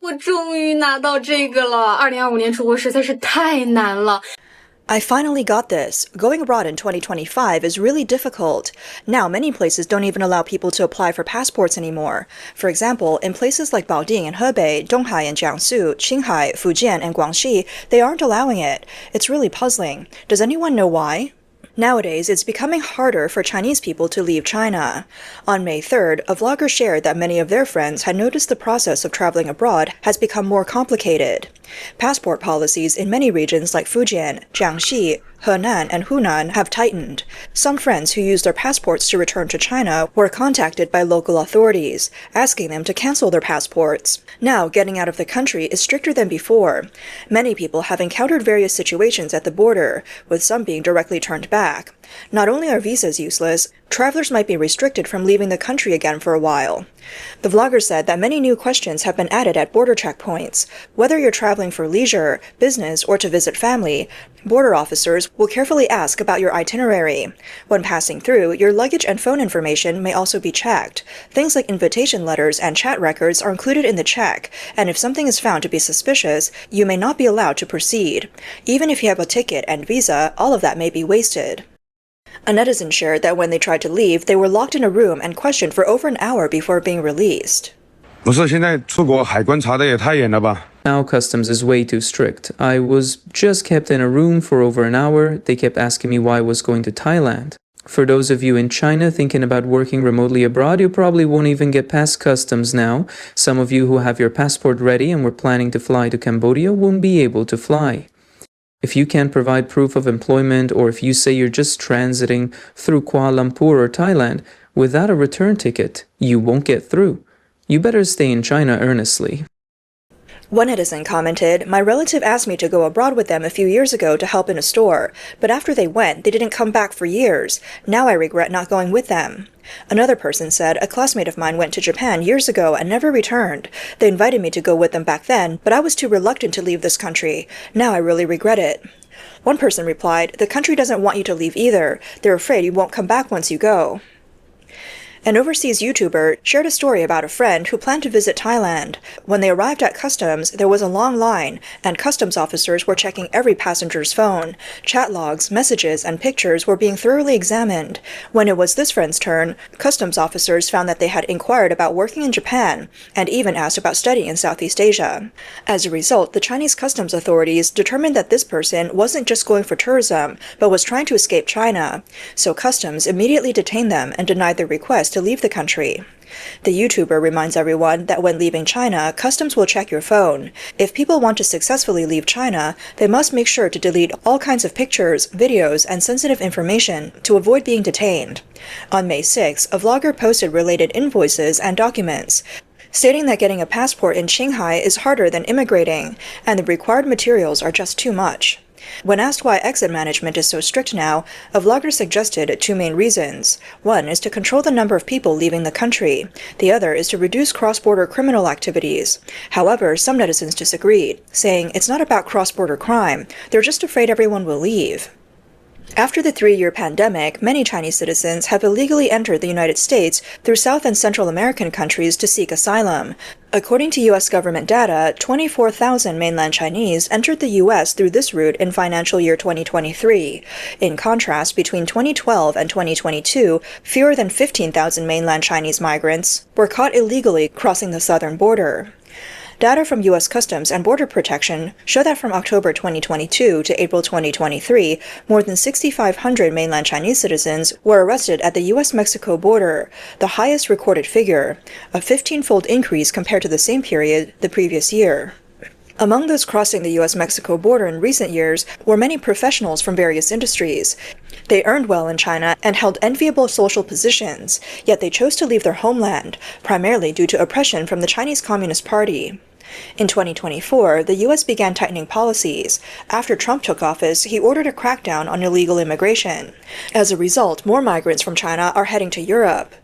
我终于拿到这个了。2025年出国实在是太难了。I finally got this. Going abroad in 2025 is really difficult. Now, many places don't even allow people to apply for passports anymore. For example, in places like Baoding and Hebei, Donghai and Jiangxi, Qinghai, Fujian, and Guangxi, they aren't allowing it. It's really puzzling. Does anyone know why? Nowadays, it's becoming harder for Chinese people to leave China. On May 3rd, a vlogger shared that many of their friends had noticed the process of traveling abroad has become more complicated. Passport policies in many regions like Fujian, Jiangxi, Henan, and Hunan have tightened. Some friends who used their passports to return to China were contacted by local authorities, asking them to cancel their passports. Now, getting out of the country is stricter than before. Many people have encountered various situations at the border, with some being directly turned back. Not only are visas useless, travelers might be restricted from leaving the country again for a while. The vlogger said that many new questions have been added at border checkpoints. Whether you're traveling for leisure, business, or to visit family, border officers will carefully ask about your itinerary. When passing through, your luggage and phone information may also be checked. Things like invitation letters and chat records are included in the check, and if something is found to be suspicious, you may not be allowed to proceed. Even if you have a ticket and visa, all of that may be wasted. A netizen shared that when they tried to leave, they were locked in a room and questioned for over an hour before being released. 不是，现在出国海关查的也太严了吧 Now customs is way too strict. I was just kept in a room for over an hour. They kept asking me why I was going to Thailand. For those of you in China thinking about working remotely abroad, you probably won't even get past customs now. Some of you who have your passport ready and were planning to fly to Cambodia won't be able to fly. If you can't provide proof of employment, or if you say you're just transiting through Kuala Lumpur or Thailand without a return ticket, you won't get through. You better stay in China earnestly. One netizen commented, "My relative asked me to go abroad with them a few years ago to help in a store, but after they went, they didn't come back for years. Now I regret not going with them." Another person said, "A classmate of mine went to Japan years ago and never returned. They invited me to go with them back then, but I was too reluctant to leave this country. Now I really regret it." One person replied, "The country doesn't want you to leave either. They're afraid you won't come back once you go." An overseas YouTuber shared a story about a friend who planned to visit Thailand. When they arrived at customs, there was a long line, and customs officers were checking every passenger's phone. Chat logs, messages, and pictures were being thoroughly examined. When it was this friend's turn, customs officers found that they had inquired about working in Japan, and even asked about studying in Southeast Asia. As a result, the Chinese customs authorities determined that this person wasn't just going for tourism, but was trying to escape China. So customs immediately detained them and denied their request to leave the country. The YouTuber reminds everyone that when leaving China, customs will check your phone. If people want to successfully leave China, they must make sure to delete all kinds of pictures, videos, and sensitive information to avoid being detained. On May 6, a vlogger posted related invoices and documents, stating that getting a passport in Shanghai is harder than immigrating, and the required materials are just too much. When asked why exit management is so strict now, a vlogger suggested two main reasons. One is to control the number of people leaving the country. The other is to reduce cross-border criminal activities. However, some netizens disagreed, saying it's not about cross-border crime. They're just afraid everyone will leave. After the 3-year pandemic, many Chinese citizens have illegally entered the United States through South and Central American countries to seek asylum. According to U.S. government data, 24,000 mainland Chinese entered the U.S. through this route in financial year 2023. In contrast, between 2012 and 2022, fewer than 15,000 mainland Chinese migrants were caught illegally crossing the southern border. Data from U.S. Customs and Border Protection show that from October 2022 to April 2023, more than 6,500 mainland Chinese citizens were arrested at the U.S.-Mexico border, the highest recorded figure, a 15-fold increase compared to the same period the previous year. Among those crossing the U.S.-Mexico border in recent years were many professionals from various industries. They earned well in China and held enviable social positions, yet they chose to leave their homeland, primarily due to oppression from the Chinese Communist Party. In 2024, the U.S. began tightening policies. After Trump took office, he ordered a crackdown on illegal immigration. As a result, more migrants from China are heading to Europe.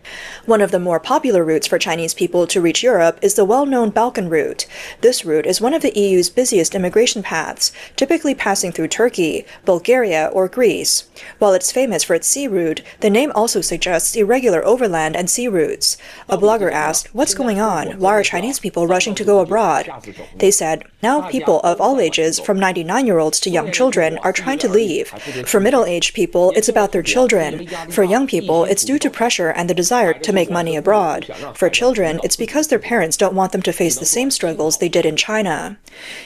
One of the more popular routes for Chinese people to reach Europe is the well-known Balkan route. This route is one of the EU's busiest immigration paths, typically passing through Turkey, Bulgaria, or Greece. While it's famous for its sea route, the name also suggests irregular overland and sea routes. A blogger asked, "What's going on? Why are Chinese people rushing to go abroad?" abroad. They said, now people of all ages, from 99-year-olds to young children, are trying to leave. For middle-aged people, it's about their children. For young people, it's due to pressure and the desire to make money abroad. For children, it's because their parents don't want them to face the same struggles they did in China.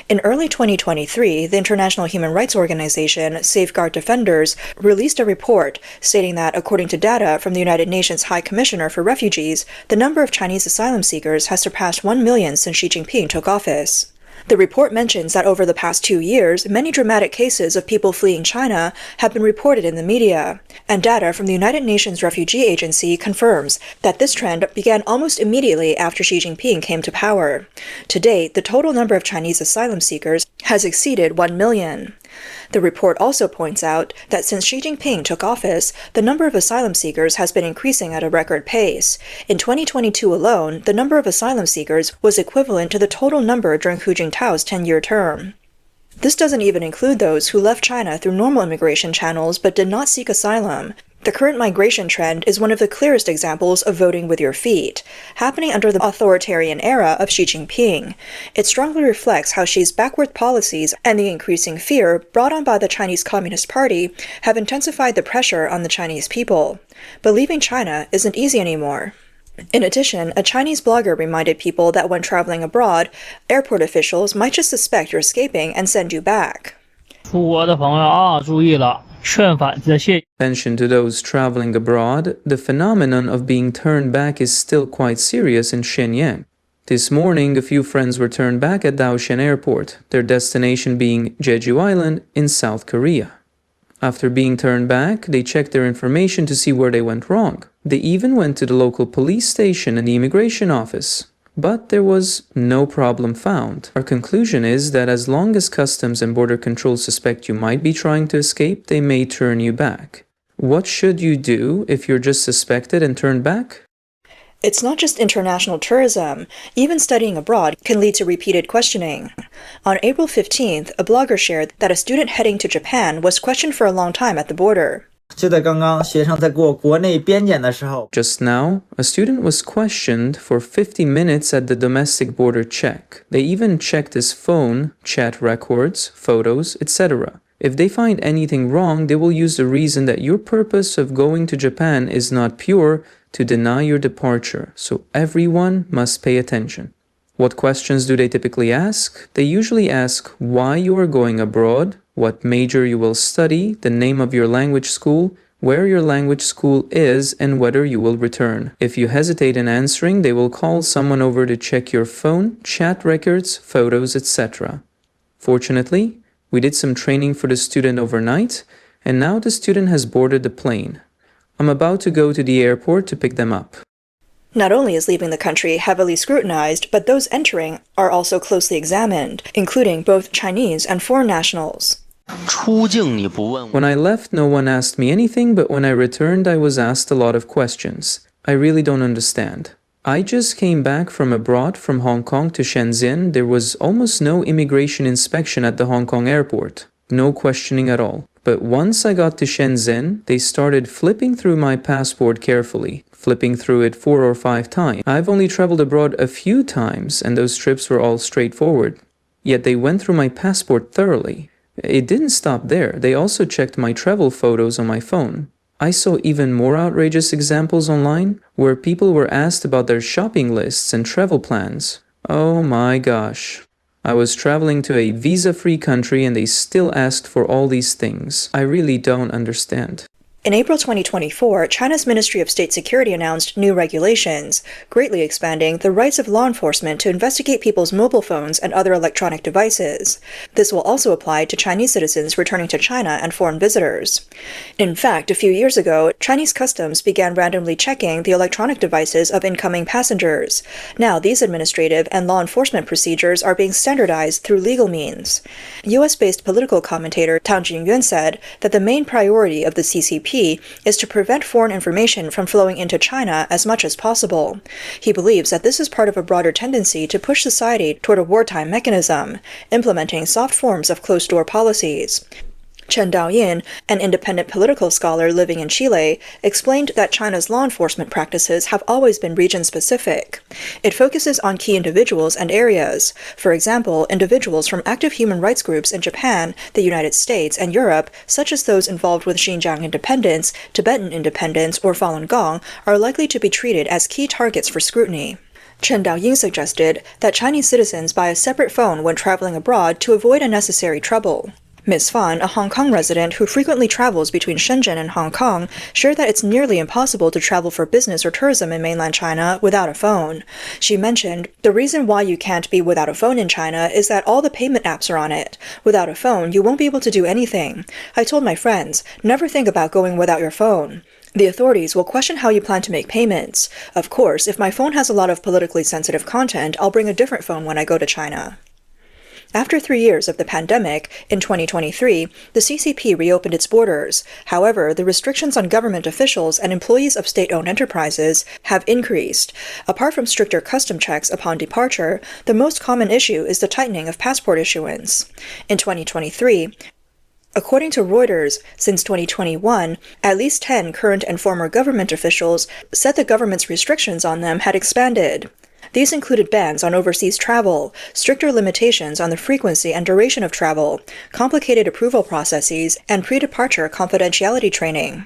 In early 2023, the international human rights organization Safeguard Defenders released a report stating that, according to data from the United Nations High Commissioner for Refugees, the number of Chinese asylum seekers has surpassed 1 million since Xi Jinping took office. The report mentions that over the past 2 years, many dramatic cases of people fleeing China have been reported in the media, and data from the United Nations Refugee Agency confirms that this trend began almost immediately after Xi Jinping came to power. To date, the total number of Chinese asylum seekers has exceeded 1 million. The report also points out that since Xi Jinping took office, the number of asylum seekers has been increasing at a record pace. In 2022 alone, the number of asylum seekers was equivalent to the total number during Hu Jintao's 10-year term. This doesn't even include those who left China through normal immigration channels but did not seek asylum. The current migration trend is one of the clearest examples of voting with your feet, happening under the authoritarian era of Xi Jinping. It strongly reflects how Xi's backward policies and the increasing fear brought on by the Chinese Communist Party have intensified the pressure on the Chinese people. But leaving China isn't easy anymore. In addition, a Chinese blogger reminded people that when traveling abroad, airport officials might just suspect you're escaping and send you back. 出国的朋友啊，注意了，劝返这些。 Mention to those traveling abroad, the phenomenon of being turned back is still quite serious in Shenyang. This morning, a few friends were turned back at Daoshan Airport, their destination being Jeju Island in South Korea. After being turned back, they checked their information to see where they went wrong. They even went to the local police station and the immigration office. But there was no problem found. Our conclusion is that as long as Customs and Border Control suspect you might be trying to escape, they may turn you back. What should you do if you're just suspected and turned back? It's not just international tourism. Even studying abroad can lead to repeated questioning. On April 15th, a blogger shared that a student heading to Japan was questioned for a long time at the border. 就在刚刚学生在过国内边检的时候 Just now, a student was questioned for 50 minutes at the domestic border check. They even checked his phone, chat records, photos, etc. If they find anything wrong, they will use the reason that your purpose of going to Japan is not pure to deny your departure, so everyone must pay attention. What questions do they typically ask? They usually ask why you are going abroad, what major you will study, the name of your language school, where your language school is, and whether you will return. If you hesitate in answering, they will call someone over to check your phone, chat records, photos, etc. Fortunately, we did some training for the student overnight, and now the student has boarded the plane. I'm about to go to the airport to pick them up. Not only is leaving the country heavily scrutinized, but those entering are also closely examined, including both Chinese and foreign nationals. When I left, no one asked me anything, but when I returned, I was asked a lot of questions. I really don't understand. I just came back from abroad from Hong Kong to Shenzhen. There was almost no immigration inspection at the Hong Kong airport. No questioning at all. But once I got to Shenzhen, they started flipping through my passport carefully, flipping through it 4 or 5 times. I've only traveled abroad a few times, and those trips were all straightforward. Yet they went through my passport thoroughly. It didn't stop there. They also checked my travel photos on my phone. I saw even more outrageous examples online, where people were asked about their shopping lists and travel plans. Oh my gosh. I was traveling to a visa-free country and they still asked for all these things. I really don't understand. In April 2024, China's Ministry of State Security announced new regulations, greatly expanding the rights of law enforcement to investigate people's mobile phones and other electronic devices. This will also apply to Chinese citizens returning to China and foreign visitors. In fact, a few years ago, Chinese customs began randomly checking the electronic devices of incoming passengers. Now, these administrative and law enforcement procedures are being standardized through legal means. US-based political commentator Tang Jingyuan said that the main priority of the CCP is to prevent foreign information from flowing into China as much as possible. He believes that this is part of a broader tendency to push society toward a wartime mechanism, implementing soft forms of closed-door policies. Chen Daoyin, an independent political scholar living in Chile, explained that China's law enforcement practices have always been region-specific. It focuses on key individuals and areas. For example, individuals from active human rights groups in Japan, the United States, and Europe, such as those involved with Xinjiang independence, Tibetan independence, or Falun Gong, are likely to be treated as key targets for scrutiny. Chen Daoyin suggested that Chinese citizens buy a separate phone when traveling abroad to avoid unnecessary trouble. Ms. Fan, a Hong Kong resident who frequently travels between Shenzhen and Hong Kong, shared that it's nearly impossible to travel for business or tourism in mainland China without a phone. She mentioned, "The reason why you can't be without a phone in China is that all the payment apps are on it. Without a phone, you won't be able to do anything. I told my friends, never think about going without your phone. The authorities will question how you plan to make payments. Of course, if my phone has a lot of politically sensitive content, I'll bring a different phone when I go to China." After 3 years of the pandemic, in 2023, the CCP reopened its borders. However, the restrictions on government officials and employees of state-owned enterprises have increased. Apart from stricter custom checks upon departure, the most common issue is the tightening of passport issuance. In 2023, according to Reuters, since 2021, at least 10 current and former government officials said the government's restrictions on them had expanded. These included bans on overseas travel, stricter limitations on the frequency and duration of travel, complicated approval processes, and pre-departure confidentiality training.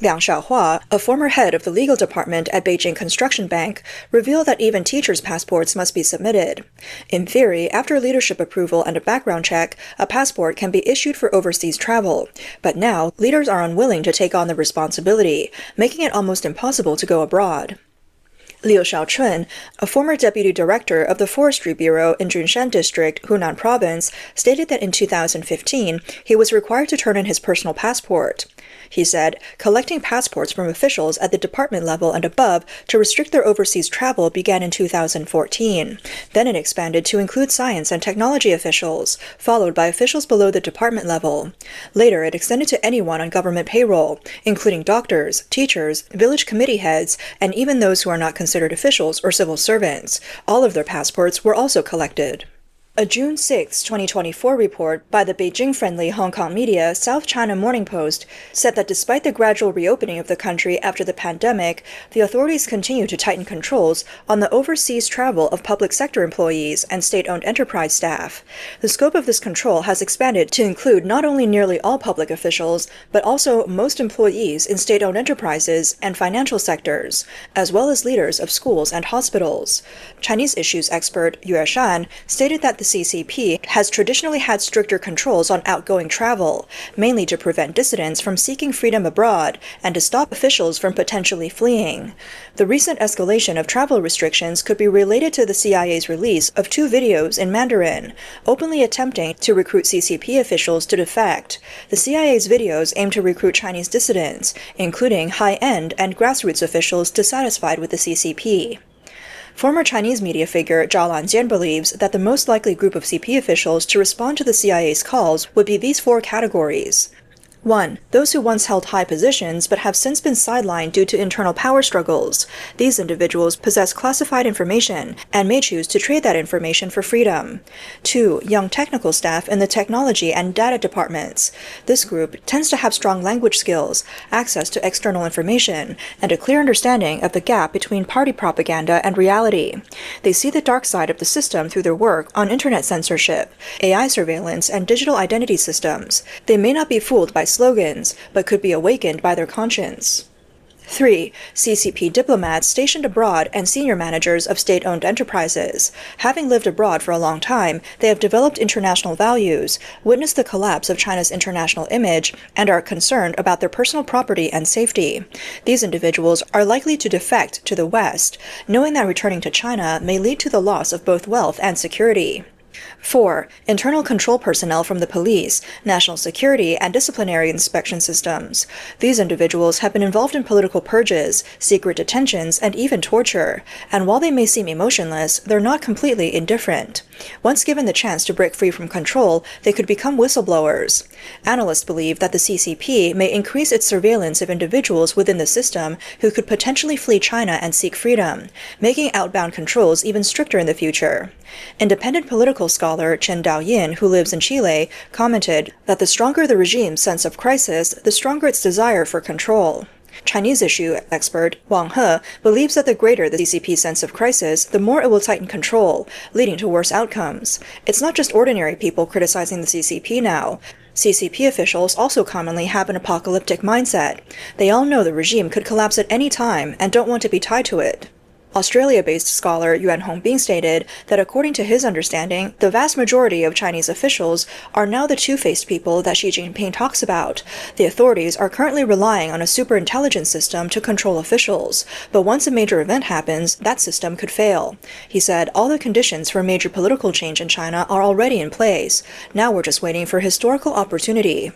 Liang Xiaohua, a former head of the legal department at Beijing Construction Bank, revealed that even teachers' passports must be submitted. In theory, after leadership approval and a background check, a passport can be issued for overseas travel. But now, leaders are unwilling to take on the responsibility, making it almost impossible to go abroad. Liu Shaochun, a former deputy director of the Forestry Bureau in Junshan District, Hunan Province, stated that in 2015, he was required to turn in his personal passport. He said, collecting passports from officials at the department level and above to restrict their overseas travel began in 2014. Then it expanded to include science and technology officials, followed by officials below the department level. Later, it extended to anyone on government payroll, including doctors, teachers, village committee heads, and even those who are not considered officials or civil servants. All of their passports were also collected. A June 6, 2024 report by the Beijing-friendly Hong Kong media South China Morning Post said that despite the gradual reopening of the country after the pandemic, the authorities continue to tighten controls on the overseas travel of public sector employees and state-owned enterprise staff. The scope of this control has expanded to include not only nearly all public officials, but also most employees in state-owned enterprises and financial sectors, as well as leaders of schools and hospitals. Chinese issues expert Yue Shan stated that the CCP has traditionally had stricter controls on outgoing travel, mainly to prevent dissidents from seeking freedom abroad and to stop officials from potentially fleeing. The recent escalation of travel restrictions could be related to the CIA's release of 2 videos in Mandarin, openly attempting to recruit CCP officials to defect. The CIA's videos aim to recruit Chinese dissidents, including high-end and grassroots officials dissatisfied with the CCP. Former Chinese media figure Zhao Lanjian believes that the most likely group of CP officials to respond to the CIA's calls would be these 4 categories. 1. Those who once held high positions but have since been sidelined due to internal power struggles. These individuals possess classified information and may choose to trade that information for freedom. 2. Young technical staff in the technology and data departments. This group tends to have strong language skills, access to external information, and a clear understanding of the gap between party propaganda and reality. They see the dark side of the system through their work on internet censorship, AI surveillance, and digital identity systems. They may not be fooled by slogans, but could be awakened by their conscience. 3. CCP diplomats stationed abroad and senior managers of state-owned enterprises. Having lived abroad for a long time, they have developed international values, witnessed the collapse of China's international image, and are concerned about their personal property and safety. These individuals are likely to defect to the West, knowing that returning to China may lead to the loss of both wealth and security. 4. Internal control personnel from the police, national security, and disciplinary inspection systems. These individuals have been involved in political purges, secret detentions, and even torture, and while they may seem emotionless, they're not completely indifferent. Once given the chance to break free from control, they could become whistleblowers. Analysts believe that the CCP may increase its surveillance of individuals within the system who could potentially flee China and seek freedom, making outbound controls even stricter in the future. Independent political political scholar Chen Daoyin, who lives in Chile, commented that the stronger the regime's sense of crisis, the stronger its desire for control. Chinese issue expert Wang He believes that the greater the CCP's sense of crisis, the more it will tighten control, leading to worse outcomes. It's not just ordinary people criticizing the CCP now. CCP officials also commonly have an apocalyptic mindset. They all know the regime could collapse at any time and don't want to be tied to it. Australia-based scholar Yuan Hongbing stated that according to his understanding, the vast majority of Chinese officials are now the two-faced people that Xi Jinping talks about. The authorities are currently relying on a superintelligence system to control officials, but once a major event happens, that system could fail. He said, all the conditions for major political change in China are already in place. Now we're just waiting for historical opportunity.